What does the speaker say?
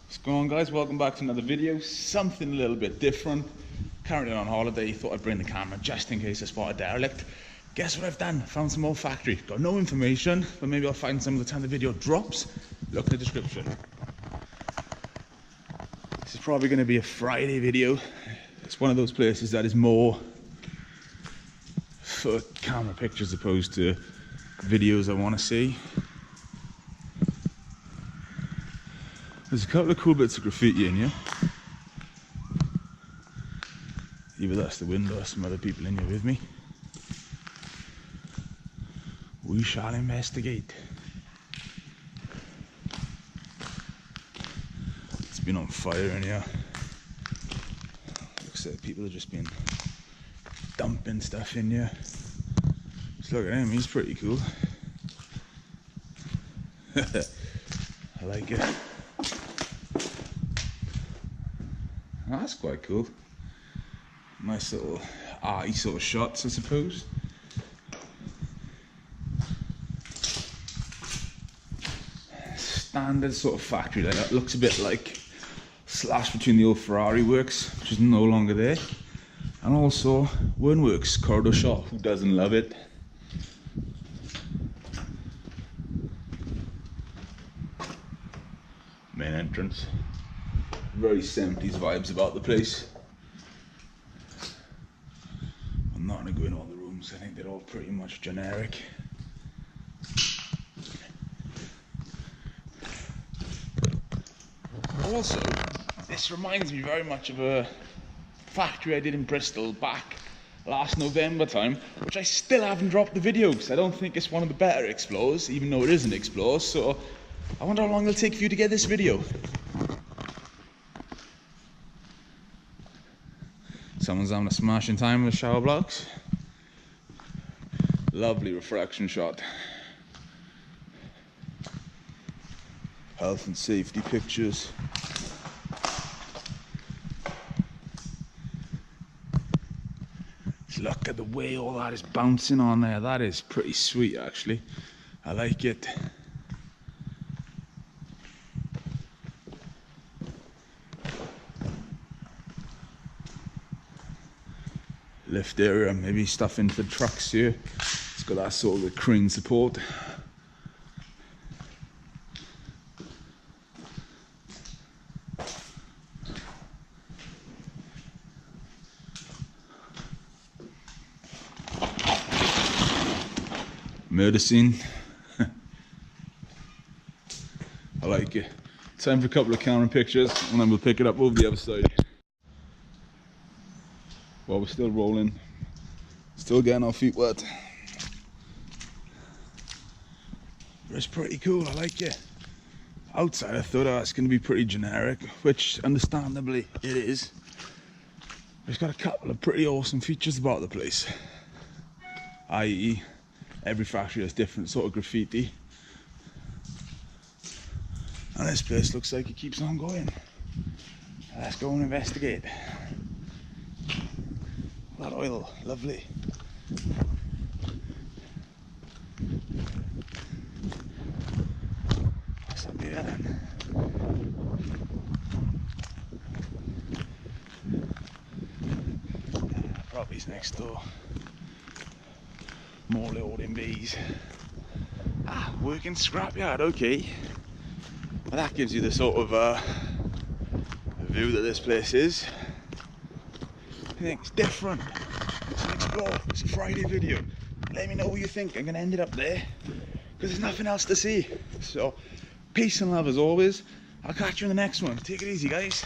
What's going on, guys? Welcome back to another video. Something a little bit different. Currently on holiday, thought I'd bring the camera just in case I spot a derelict. Guess what I've done? Found some old factory. Got no information, but maybe I'll find some of the time the video drops. Look in the description. This is probably going to be a Friday video. It's one of those places that is more for camera pictures opposed to videos I want to see. There's a couple of cool bits of graffiti in here. Either that's the window or some other people in here with me. We shall investigate. It's been on fire in here. Looks like people have just been dumping stuff in here. Just look at him, he's pretty cool. I like it. That's quite cool. Nice little arty sort of shots, I suppose. Standard sort of factory like that. Looks a bit like slash between the old Ferrari works, which is no longer there, and also Wernworks corridor shot. Who doesn't love it? Main entrance. Very 70s vibes about the place. I'm not going to go in all the rooms, I think they're all pretty much generic. Also, this reminds me very much of a factory I did in Bristol back last November time, which I still haven't dropped the video because I don't think it's one of the better explores, even though it is an explore. So I wonder how long it'll take for you to get this video. Someone's having a smashing time with shower blocks. Lovely refraction shot. Health and safety pictures. Look at the way all that is bouncing on there. That is pretty sweet, actually. I like it. Lift area, maybe stuff into the trucks here. It's got that sort of crane support. Murder scene. I like it. Time for a couple of camera pictures and then we'll pick it up over the other side. Well, we're still rolling, still getting our feet wet. But it's pretty cool, I like it. Outside I thought, oh, it's going to be pretty generic, which understandably it is. It's got a couple of pretty awesome features about the place. I.e., every factory has different sort of graffiti. And this place looks like it keeps on going. Let's go and investigate. That oil, lovely. What's up here then? Property's next door. More loading bees. Ah, working scrapyard, okay. Well, that gives you the sort of view that this place is. I think it's different. It's an explore. It's a Friday video. Let me know what you think. I'm going to end it up there because there's nothing else to see. So, peace and love as always. I'll catch you in the next one. Take it easy, guys.